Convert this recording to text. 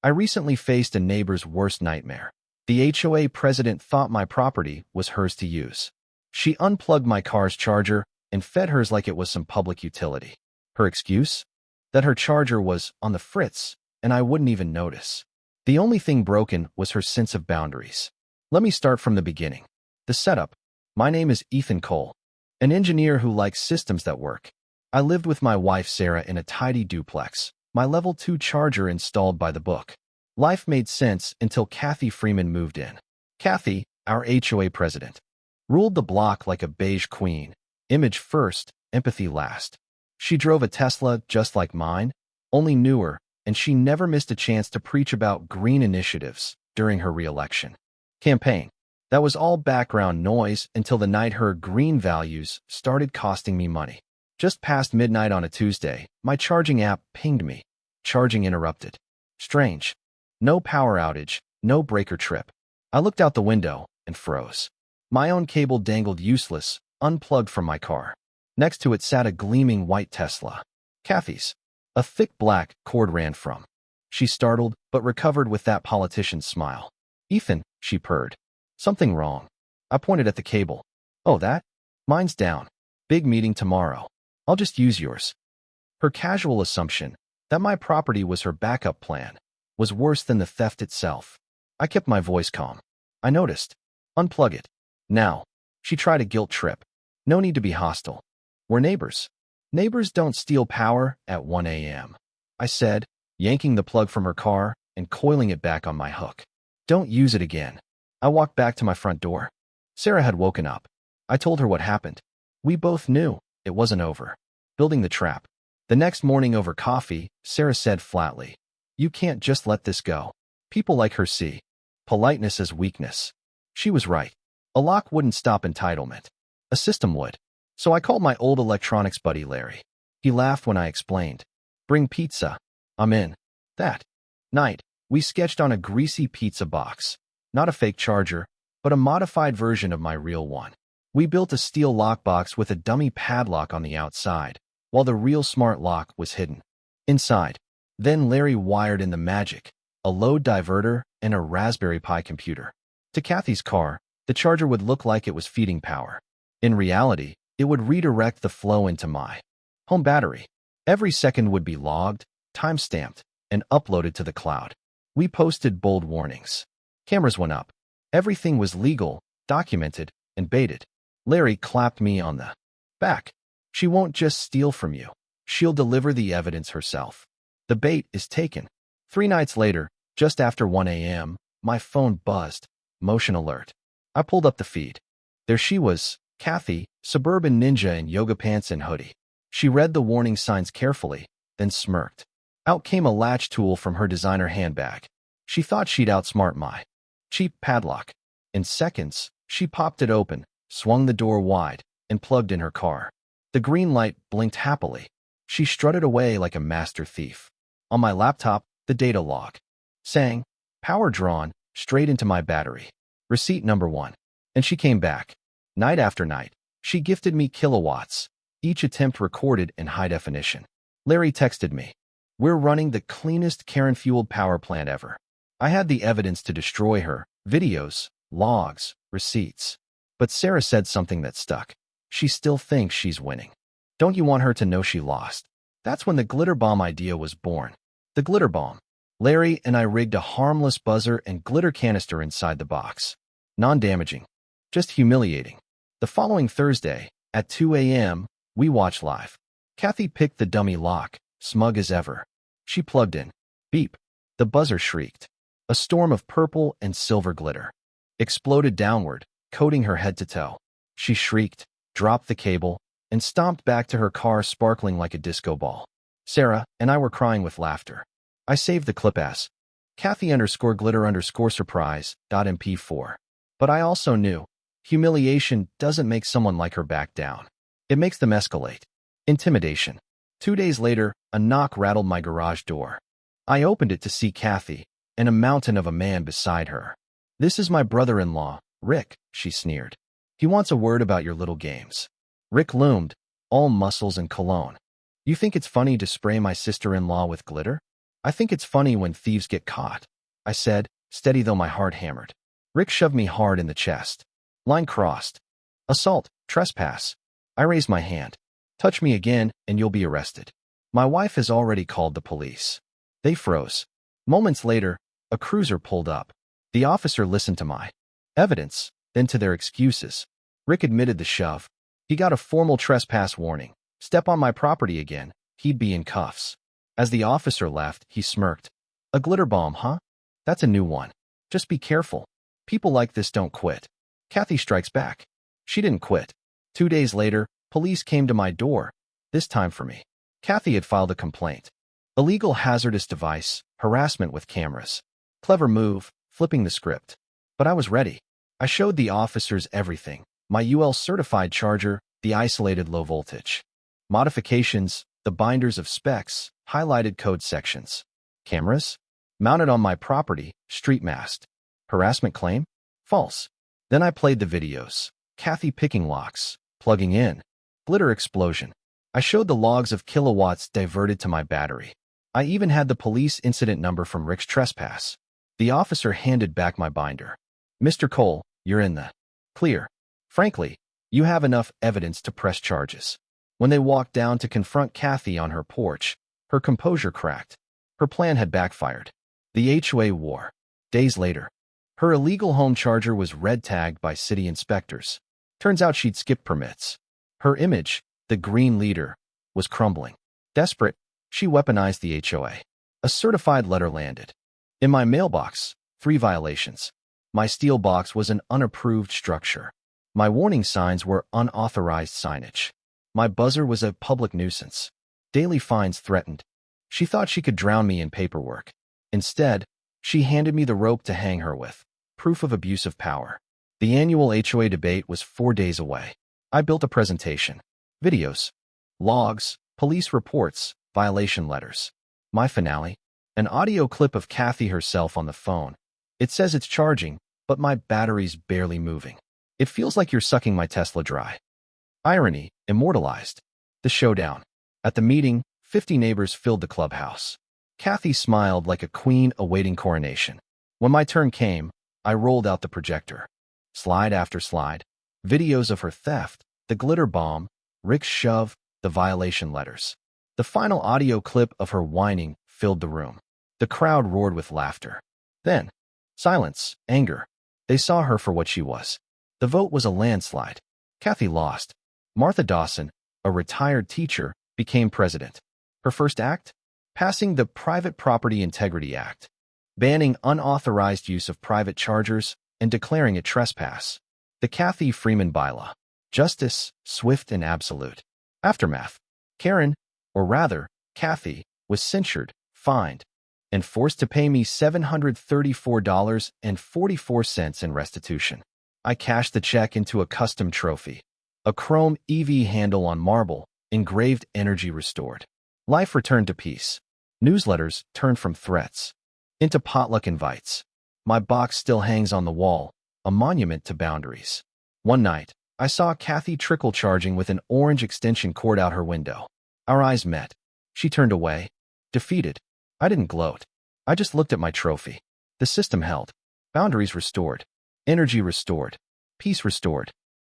I recently faced a neighbor's worst nightmare. The HOA president thought my property was hers to use. She unplugged my car's charger and fed hers like it was some public utility. Her excuse? That her charger was on the fritz and I wouldn't even notice. The only thing broken was her sense of boundaries. Let me start from the beginning. The setup. My name is Ethan Cole, an engineer who likes systems that work. I lived with my wife Sarah in a tidy duplex, my level 2 charger installed by the book. Life made sense until Kathy Freeman moved in. Kathy, our HOA president, ruled the block like a beige queen. Image first, empathy last. She drove a Tesla just like mine, only newer, and she never missed a chance to preach about green initiatives during her re-election campaign. That was all background noise until the night her green values started costing me money. Just past midnight on a Tuesday, my charging app pinged me. Charging interrupted. Strange. No power outage, no breaker trip. I looked out the window and froze. My own cable dangled useless, unplugged from my car. Next to it sat a gleaming white Tesla. Kathy's. A thick black cord ran from. She startled, but recovered with that politician's smile. Ethan, she purred. Something wrong. I pointed at the cable. Oh, that? Mine's down. Big meeting tomorrow. I'll just use yours. Her casual assumption that my property was her backup plan was worse than the theft itself. I kept my voice calm. I noticed. Unplug it. Now. She tried a guilt trip. No need to be hostile. We're neighbors. Neighbors don't steal power at 1 a.m. I said, yanking the plug from her car and coiling it back on my hook. Don't use it again. I walked back to my front door. Sarah had woken up. I told her what happened. We both knew it wasn't over. Building the trap. The next morning over coffee, Sarah said flatly, "You can't just let this go. People like her see politeness as weakness." She was right. A lock wouldn't stop entitlement. A system would. So I called my old electronics buddy Larry. He laughed when I explained. Bring pizza. I'm in. That night, we sketched on a greasy pizza box. Not a fake charger, but a modified version of my real one. We built a steel lockbox with a dummy padlock on the outside, while the real smart lock was hidden inside. Then Larry wired in the magic, a load diverter and a Raspberry Pi computer. To Kathy's car, the charger would look like it was feeding power. In reality, it would redirect the flow into my home battery. Every second would be logged, time-stamped, and uploaded to the cloud. We posted bold warnings. Cameras went up. Everything was legal, documented, and baited. Larry clapped me on the back. She won't just steal from you. She'll deliver the evidence herself. The bait is taken. 3 nights later, just after 1 a.m., my phone buzzed. Motion alert. I pulled up the feed. There she was, Kathy, suburban ninja in yoga pants and hoodie. She read the warning signs carefully, then smirked. Out came a latch tool from her designer handbag. She thought she'd outsmart my cheap padlock. In seconds, she popped it open, swung the door wide, and plugged in her car. The green light blinked happily. She strutted away like a master thief. On my laptop, the data log sang, "Power drawn, straight into my battery. Receipt number 1. And she came back. Night after night, she gifted me kilowatts, each attempt recorded in high definition. Larry texted me. We're running the cleanest Karen-fueled power plant ever. I had the evidence to destroy her, videos, logs, receipts. But Sarah said something that stuck. She still thinks she's winning. Don't you want her to know she lost? That's when the glitter bomb idea was born. The glitter bomb. Larry and I rigged a harmless buzzer and glitter canister inside the box. Non-damaging. Just humiliating. The following Thursday, at 2 a.m., we watched live. Kathy picked the dummy lock, smug as ever. She plugged in. Beep. The buzzer shrieked. A storm of purple and silver glitter exploded downward, coating her head to toe. She shrieked, dropped the cable, and stomped back to her car sparkling like a disco ball. Sarah and I were crying with laughter. I saved the clip as Kathy_glitter_surprise.mp4. But I also knew humiliation doesn't make someone like her back down. It makes them escalate. Intimidation. 2 days later, a knock rattled my garage door. I opened it to see Kathy and a mountain of a man beside her. "This is my brother-in-law, Rick," she sneered. "He wants a word about your little games." Rick loomed, all muscles and cologne. "You think it's funny to spray my sister-in-law with glitter?" I think it's funny when thieves get caught, I said, steady though my heart hammered. Rick shoved me hard in the chest. Line crossed. Assault, trespass. I raised my hand. Touch me again and you'll be arrested. My wife has already called the police. They froze. Moments later, a cruiser pulled up. The officer listened to my evidence, then to their excuses. Rick admitted the shove. He got a formal trespass warning. Step on my property again, he'd be in cuffs. As the officer left, he smirked. A glitter bomb, huh? That's a new one. Just be careful. People like this don't quit. Kathy strikes back. She didn't quit. 2 days later, police came to my door, this time for me. Kathy had filed a complaint. Illegal hazardous device, harassment with cameras. Clever move, flipping the script. But I was ready. I showed the officers everything. My UL certified charger, the isolated low voltage modifications, the binders of specs, highlighted code sections. Cameras? Mounted on my property, street masked. Harassment claim? False. Then I played the videos. Kathy picking locks, plugging in. Glitter explosion. I showed the logs of kilowatts diverted to my battery. I even had the police incident number from Rick's trespass. The officer handed back my binder. Mr. Cole, you're in the clear. Frankly, you have enough evidence to press charges. When they walked down to confront Kathy on her porch, her composure cracked. Her plan had backfired. The HOA war. Days later, her illegal home charger was red-tagged by city inspectors. Turns out she'd skipped permits. Her image, the green leader, was crumbling. Desperate, she weaponized the HOA. A certified letter landed. In my mailbox, 3 violations. My steel box was an unapproved structure. My warning signs were unauthorized signage. My buzzer was a public nuisance. Daily fines threatened. She thought she could drown me in paperwork. Instead, she handed me the rope to hang her with. Proof of abuse of power. The annual HOA debate was 4 days away. I built a presentation. Videos. Logs. Police reports. Violation letters. My finale. An audio clip of Kathy herself on the phone. It says it's charging, but my battery's barely moving. It feels like you're sucking my Tesla dry. Irony, immortalized. The showdown. At the meeting, 50 neighbors filled the clubhouse. Kathy smiled like a queen awaiting coronation. When my turn came, I rolled out the projector. Slide after slide. Videos of her theft, the glitter bomb, Rick's shove, the violation letters. The final audio clip of her whining filled the room. The crowd roared with laughter. Then, silence, anger. They saw her for what she was. The vote was a landslide. Kathy lost. Martha Dawson, a retired teacher, became president. Her first act? Passing the Private Property Integrity Act, banning unauthorized use of private chargers and declaring it trespass. The Kathy Freeman bylaw. Justice, swift and absolute. Aftermath. Karen, or rather, Kathy, was censured, fined, and forced to pay me $734.44 in restitution. I cashed the check into a custom trophy. A chrome EV handle on marble, engraved energy restored. Life returned to peace. Newsletters turned from threats into potluck invites. My box still hangs on the wall, a monument to boundaries. One night, I saw Kathy trickle charging with an orange extension cord out her window. Our eyes met. She turned away, defeated. I didn't gloat. I just looked at my trophy. The system held. Boundaries restored. Energy restored. Peace restored.